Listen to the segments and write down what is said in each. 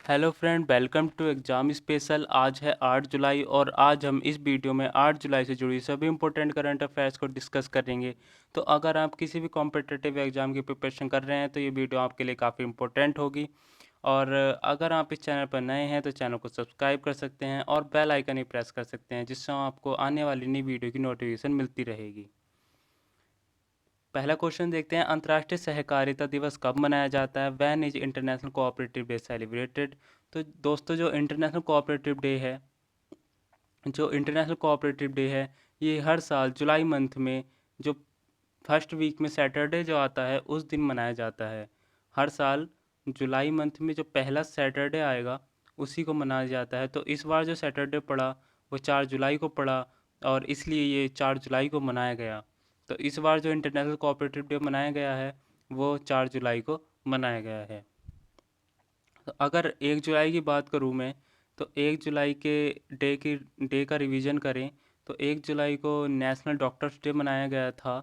Hello friend, welcome to exam special. आज है 8 जुलाई और आज हम इस वीडियो में 8 जुलाई से जुड़ी सभी इंपॉर्टेंट करंट अफेयर्स को डिस्कस करेंगे। तो अगर आप किसी भी कॉम्पिटिटिव एग्ज़ाम की प्रिपरेशन कर रहे हैं तो ये वीडियो आपके लिए काफ़ी इंपॉर्टेंट होगी। और अगर आप इस चैनल पर नए हैं तो चैनल को सब्सक्राइब कर सकते हैं और बेल आइकन ही प्रेस कर सकते हैं, जिससे आपको आने वाली नई वीडियो की नोटिफिकेशन मिलती रहेगी। पहला क्वेश्चन देखते हैं, अंतर्राष्ट्रीय सहकारिता दिवस कब मनाया जाता है? When is international cooperative day celebrated? तो दोस्तों, जो इंटरनेशनल कोऑपरेटिव डे है, ये हर साल जुलाई मंथ में जो फर्स्ट वीक में सैटरडे जो आता है उस दिन मनाया जाता है। हर साल जुलाई मंथ में जो पहला सैटरडे आएगा उसी को मनाया जाता है। तो इस बार जो सैटरडे पड़ा वो 4 जुलाई को पड़ा और इसलिए ये 4 जुलाई को मनाया गया। तो इस बार जो इंटरनेशनल कोऑपरेटिव डे मनाया गया है वो 4 जुलाई को मनाया गया है। तो अगर 1 जुलाई की बात करूँ मैं, तो 1 जुलाई के डे का रिवीजन करें तो 1 जुलाई को नेशनल डॉक्टर्स डे मनाया गया था,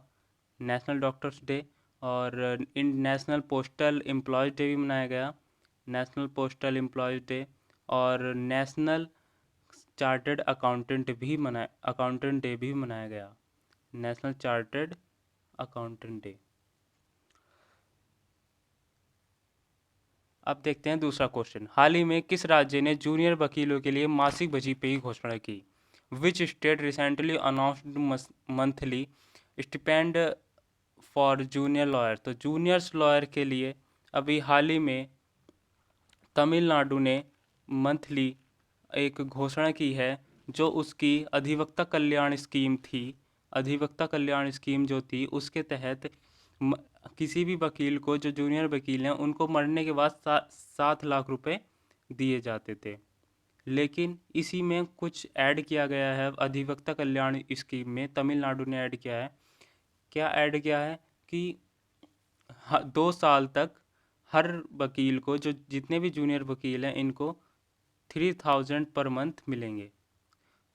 नेशनल डॉक्टर्स डे। और नेशनल पोस्टल एम्प्लॉयज़ डे भी मनाया गया, नेशनल पोस्टल एम्प्लॉयज़ डे। और नेशनल चार्टर्ड अकाउंटेंट डे भी मनाया गया, नेशनल चार्टर्ड अकाउंटेंट डे। अब देखते हैं दूसरा क्वेश्चन, हाल ही में किस राज्य ने जूनियर वकीलों के लिए मासिक वजीफे की घोषणा की? Which state recently announced monthly stipend for junior lawyer? तो जूनियर्स लॉयर के लिए अभी हाल ही में तमिलनाडु ने मंथली एक घोषणा की है, जो उसकी अधिवक्ता कल्याण स्कीम थी। अधिवक्ता कल्याण स्कीम जो थी उसके तहत म, किसी भी वकील को, जो जूनियर वकील हैं, उनको मरने के बाद 7 लाख रुपए दिए जाते थे। लेकिन इसी में कुछ ऐड किया गया है, अधिवक्ता कल्याण स्कीम में तमिलनाडु ने ऐड किया है। क्या ऐड किया है कि 2 साल तक हर वकील को, जो जितने भी जूनियर वकील हैं, इनको 3000 पर मंथ मिलेंगे,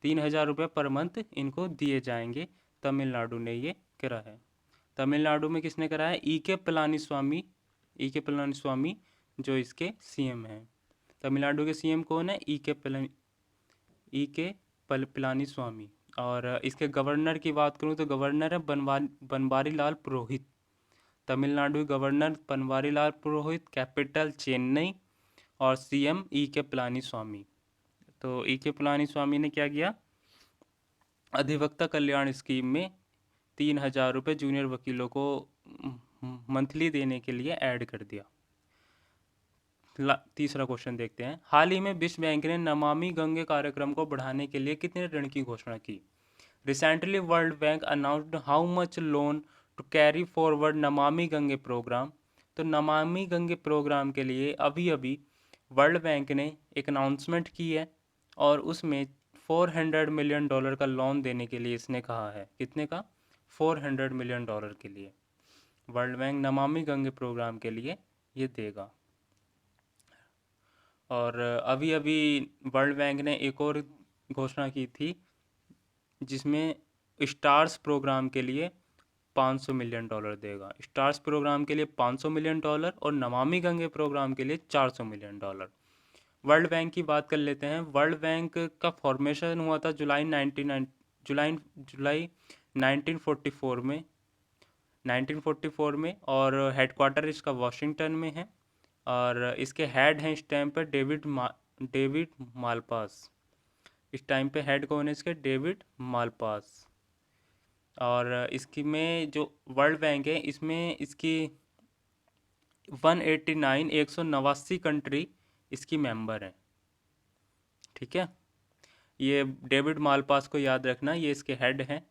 3000 रुपये पर मंथ इनको दिए जाएंगे। तमिलनाडु ने ये करा है। तमिलनाडु में किसने करा है? ई के पलानी स्वामी जो इसके सीएम हैं। तमिलनाडु के सीएम कौन है? पलानी स्वामी। और इसके गवर्नर की बात करूँ तो गवर्नर है बनवारी लाल पुरोहित। तमिलनाडु के गवर्नर बनवारी लाल पुरोहित, कैपिटल चेन्नई, और सीएम ई के पलानी स्वामी। तो ई के पलानी स्वामी ने क्या किया? अधिवक्ता कल्याण स्कीम में 3000 रुपये जूनियर वकीलों को मंथली देने के लिए ऐड कर दिया। तीसरा क्वेश्चन देखते हैं, हाल ही में विश्व बैंक ने नमामि गंगे कार्यक्रम को बढ़ाने के लिए कितने ऋण की घोषणा की? Recently World Bank announced how much loan to carry forward Namami Gange programme? तो नमामि गंगे प्रोग्राम के लिए अभी अभी वर्ल्ड बैंक ने एक अनाउंसमेंट की है और उसमें $400 मिलियन का लोन देने के लिए इसने कहा है। कितने का? $400 मिलियन के लिए world bank Namami Gange programme के लिए ये देगा। और अभी अभी वर्ल्ड बैंक ने एक और घोषणा की थी, जिसमें स्टार्स प्रोग्राम के लिए $500 मिलियन देगा। स्टार्स प्रोग्राम के लिए $500 मिलियन और नमामि गंगे प्रोग्राम के लिए $400 मिलियन। वर्ल्ड बैंक की बात कर लेते हैं। वर्ल्ड बैंक का फॉर्मेशन हुआ था जुलाई जुलाई 1944 में और हेडक्वार्टर इसका वाशिंगटन में है। और इसके हेड हैं इस टाइम पर डेविड मालपास। इस टाइम पे हेड कौन है इसके? David Malpass. और इसकी में जो वर्ल्ड बैंक है, इसमें इसकी 189 कंट्री इसकी मेंबर हैं। ठीक है, ये डेविड मालपास को याद रखना, ये इसके हेड हैं।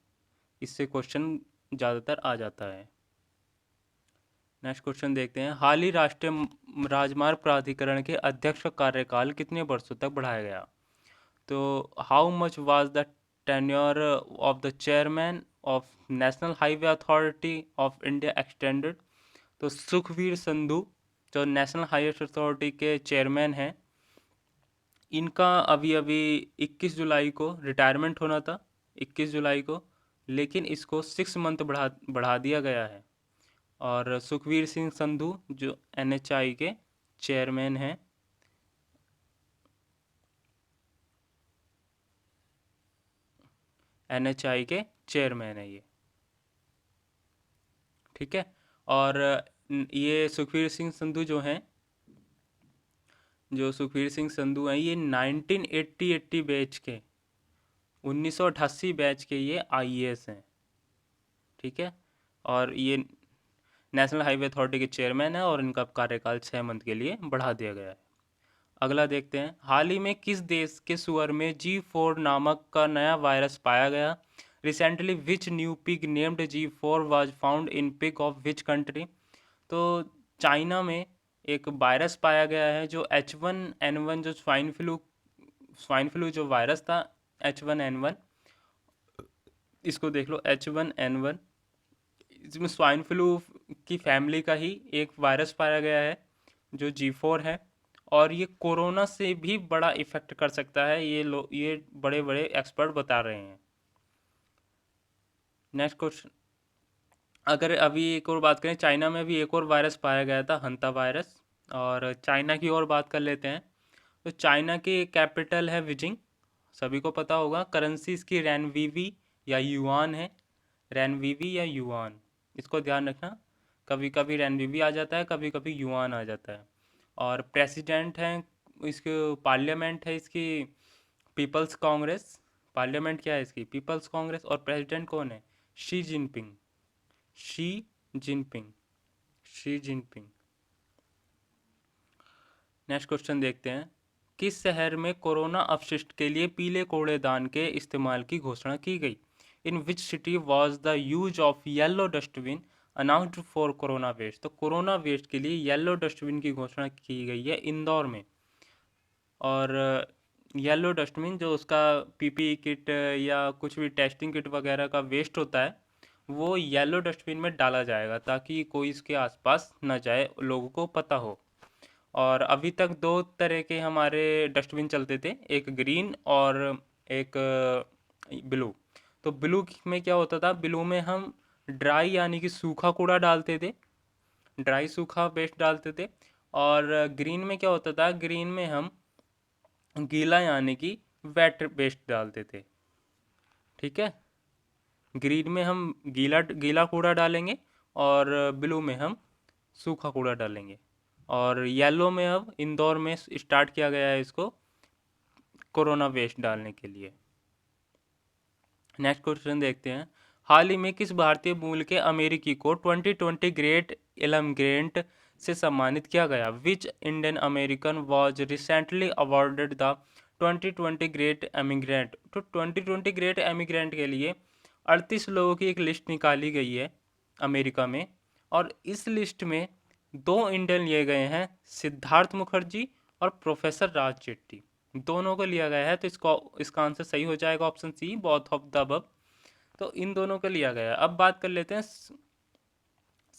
इससे क्वेश्चन ज़्यादातर आ जाता है। नेक्स्ट क्वेश्चन देखते हैं, हाल ही राष्ट्रीय राजमार्ग प्राधिकरण के अध्यक्ष का कार्यकाल कितने वर्षों तक बढ़ाया गया? तो how much was the tenure of the chairman of national highway authority of India extended? तो सुखवीर संधू जो नेशनल हाईवे अथॉरिटी के चेयरमैन हैं, इनका अभी अभी 21 जुलाई को रिटायरमेंट होना था, 21 जुलाई को, लेकिन इसको 6 मंथ बढ़ा दिया गया है। और सुखवीर सिंह संधू जो NHI के चेयरमैन हैं, NHI के चेयरमैन है ये, ठीक है। और ये सुखबीर सिंह संधू जो हैं, ये 1980 बैच के, 1988 बैच के ये IAS हैं, ठीक है। और ये नेशनल हाईवे अथॉरिटी के चेयरमैन है और इनका कार्यकाल 6 मंथ के लिए बढ़ा दिया गया है। अगला देखते हैं, हाल ही में किस देश के सुअर में G4 नामक का नया वायरस पाया गया? Recently which new pig named G4 was found in pig of which country? तो चाइना में एक वायरस पाया गया है जो H1N1, जो स्वाइन फ्लू जो वायरस था H1N1, इसको देख लो H1N1, इसमें स्वाइन फ्लू की फैमिली का ही एक वायरस पाया गया है जो G4 है, और ये कोरोना से भी बड़ा इफेक्ट कर सकता है, ये बड़े बड़े एक्सपर्ट बता रहे हैं। नेक्स्ट क्वेश्चन, अगर अभी एक और बात करें, चाइना में भी एक और वायरस पाया गया था, हंता वायरस। और चाइना की और बात कर लेते हैं, तो चाइना की कैपिटल है बीजिंग, सभी को पता होगा। करेंसी इसकी रेनवीवी या युआन है, रेनवीवी या युआन, इसको ध्यान रखना, कभी कभी रेनवीवी आ जाता है, कभी कभी युआन आ जाता है। और प्रेसिडेंट है इसके, पार्लियामेंट है इसकी पीपल्स कांग्रेस, पार्लियामेंट क्या है इसकी, पीपल्स कांग्रेस। और प्रेसिडेंट कौन है? Xi Jinping, Xi Jinping, Xi Jinping. Next question देखते हैं, किस शहर में कोरोना अपशिष्ट के लिए पीले कूड़ेदान के इस्तेमाल की घोषणा की गई? In which city was the use of yellow dustbin announced for corona waste? तो कोरोना वेस्ट के लिए येलो डस्टबिन की घोषणा की गई है इंदौर में। और येलो डस्टबिन जो उसका PPE किट या कुछ भी टेस्टिंग किट वगैरह का वेस्ट होता है, वो येलो डस्टबिन में डाला जाएगा ताकि कोई इसके आसपास न जाए, लोगों को पता हो। और अभी तक 2 तरह के हमारे डस्टबिन चलते थे, एक ग्रीन और एक ब्लू। तो ब्लू में क्या होता था, ब्लू में हम ड्राई यानी कि सूखा कूड़ा डालते थे, ड्राई सूखा वेस्ट डालते थे। और ग्रीन में क्या होता था, ग्रीन में हम गीला यानी कि वेट वेस्ट डालते थे, ठीक है। ग्रीन में हम गीला गीला कूड़ा डालेंगे और ब्लू में हम सूखा कूड़ा डालेंगे। और येलो में अब इंदौर में स्टार्ट किया गया है इसको कोरोना वेस्ट डालने के लिए। नेक्स्ट क्वेश्चन देखते हैं, हाल ही में किस भारतीय मूल के अमेरिकी को 2020 ग्रेट इमिग्रेंट से सम्मानित किया गया? Which Indian American was recently awarded the 2020 great emigrant? तो 2020 ग्रेट एमिग्रेंट के लिए 38 लोगों की एक लिस्ट निकाली गई है अमेरिका में, और इस लिस्ट में 2 इंडियन लिए गए हैं, सिद्धार्थ मुखर्जी और प्रोफेसर राज चेट्टी, दोनों को लिया गया है। तो इसका आंसर सही हो जाएगा option C, both of the above. तो इन दोनों को लिया गया है। अब बात कर लेते हैं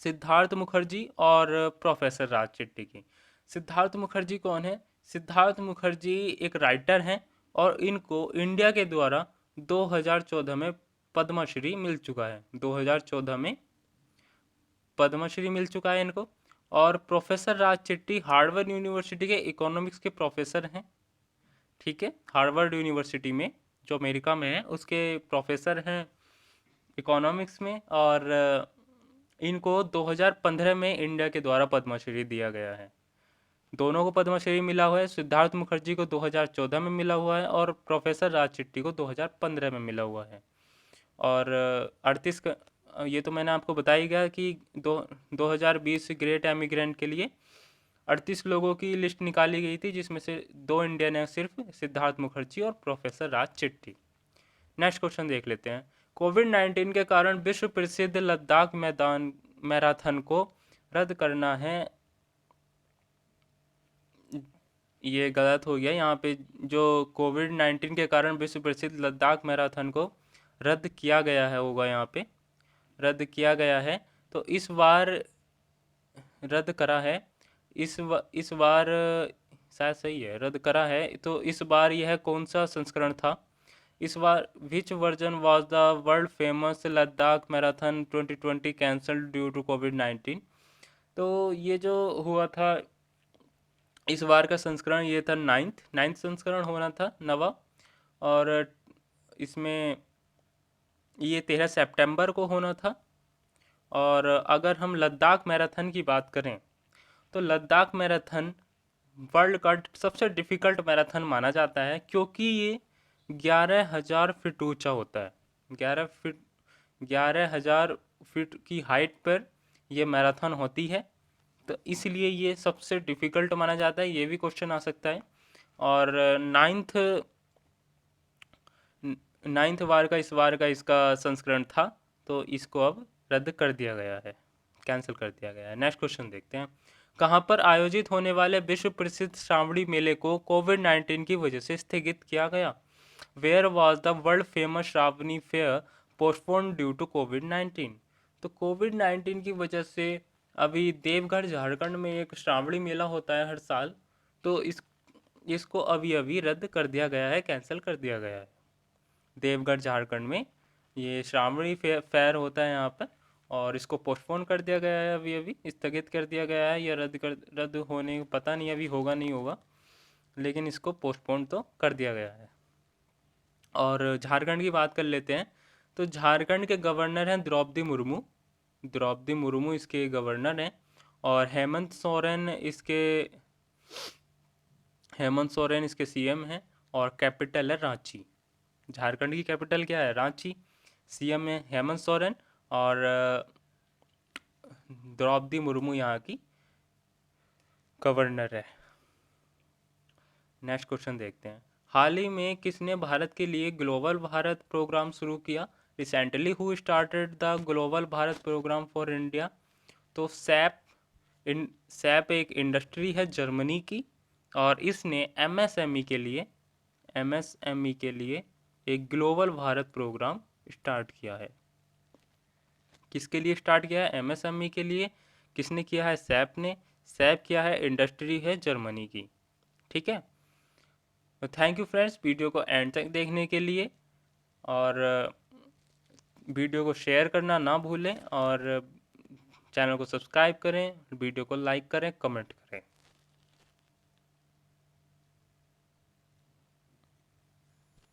सिद्धार्थ मुखर्जी और प्रोफेसर राज चेट्टी की। सिद्धार्थ मुखर्जी कौन है? सिद्धार्थ मुखर्जी एक राइटर हैं और इनको इंडिया के द्वारा 2014 में पद्मश्री मिल चुका है, 2014 में पद्मश्री मिल चुका है इनको। और प्रोफेसर राज चेट्टी हार्वर्ड यूनिवर्सिटी के इकोनॉमिक्स के प्रोफेसर हैं, ठीक है। हार्वर्ड यूनिवर्सिटी में जो अमेरिका में है उसके प्रोफेसर हैं इकोनॉमिक्स में। और इनको 2015 में इंडिया के द्वारा पद्मश्री दिया गया है। दोनों को पद्मश्री मिला हुआ है, सिद्धार्थ मुखर्जी को 2014 में मिला हुआ है और प्रोफेसर राज चेट्टी को 2015 में मिला हुआ है। और 38 का, ये तो मैंने आपको बता ही गया कि 2020 ग्रेट एमिग्रेंट के लिए 38 लोगों की लिस्ट निकाली गई थी, जिसमें से 2 इंडियन है सिर्फ, सिद्धार्थ मुखर्जी और प्रोफेसर राज चेट्टी। नेक्स्ट क्वेश्चन देख लेते हैं, कोविड-19 के कारण विश्व प्रसिद्ध लद्दाख मैराथन को रद्द करना है। ये गलत हो गया यहाँ पे, जो कोविड-19 के कारण विश्व प्रसिद्ध लद्दाख मैराथन को रद्द किया गया है, होगा यहाँ पे रद्द किया गया है। तो इस बार रद्द करा है, इस बार शायद सही है, रद्द करा है। तो इस बार यह कौन सा संस्करण था? इस बार which version was the world famous Ladakh marathon 2020 cancelled due to कोविड-19? तो ये जो हुआ था, इस बार का संस्करण ये था नाइन्थ संस्करण होना था, नवा। और इसमें ये 13 सितंबर को होना था। और अगर हम लद्दाख मैराथन की बात करें तो लद्दाख मैराथन वर्ल्ड का सबसे डिफ़िकल्ट मैराथन माना जाता है, क्योंकि ये 11,000 फीट ऊंचा होता है। 11,000 फीट की हाइट पर ये मैराथन होती है, तो इसलिए ये सबसे डिफ़िकल्ट माना जाता है। ये भी क्वेश्चन आ सकता है। और नाइन्थ बार का इस बार का इसका संस्करण था, तो इसको अब रद्द कर दिया गया है, कैंसिल कर दिया गया है। नेक्स्ट क्वेश्चन देखते हैं। कहाँ पर आयोजित होने वाले विश्व प्रसिद्ध श्रावणी मेले को कोविड 19 की वजह से स्थगित किया गया? Where was the world famous Shravani fair postpone due to COVID 19? तो कोविड 19 की वजह से अभी देवघर झारखंड में एक श्रावणी मेला होता है हर साल, तो इसको अभी अभी रद्द कर दिया गया है, कैंसिल कर दिया गया है। देवगढ़ झारखंड में ये श्रावणी फेयर होता है यहाँ पर, और इसको पोस्टपोन कर दिया गया है, अभी अभी स्थगित कर दिया गया है। या रद्द होने पता नहीं, अभी होगा नहीं होगा, लेकिन इसको पोस्टपोन तो कर दिया गया है। और झारखंड की बात कर लेते हैं। तो झारखंड के गवर्नर हैं द्रौपदी मुर्मू। द्रौपदी मुर्मू इसके गवर्नर हैं। और हेमंत सोरेन इसके सीएम हैं। और कैपिटल है रांची। झारखंड की कैपिटल क्या है? रांची। सीएम है हेमंत सोरेन। और द्रौपदी मुर्मू यहाँ की गवर्नर है। नेक्स्ट क्वेश्चन देखते हैं। हाल ही में किसने भारत के लिए ग्लोबल भारत प्रोग्राम शुरू किया? Recently who started the global Bharat program for India? तो सैप एक इंडस्ट्री है जर्मनी की, और इसने एमएसएमई के लिए एक ग्लोबल भारत प्रोग्राम स्टार्ट किया है। किसके लिए स्टार्ट किया है? एमएसएमई के लिए। किसने किया है? सैप ने। सैप किया है, इंडस्ट्री है जर्मनी की। ठीक है। तो थैंक यू फ्रेंड्स, वीडियो को एंड तक देखने के लिए। और वीडियो को शेयर करना ना भूलें, और चैनल को सब्सक्राइब करें, वीडियो को लाइक करें, कमेंट करें।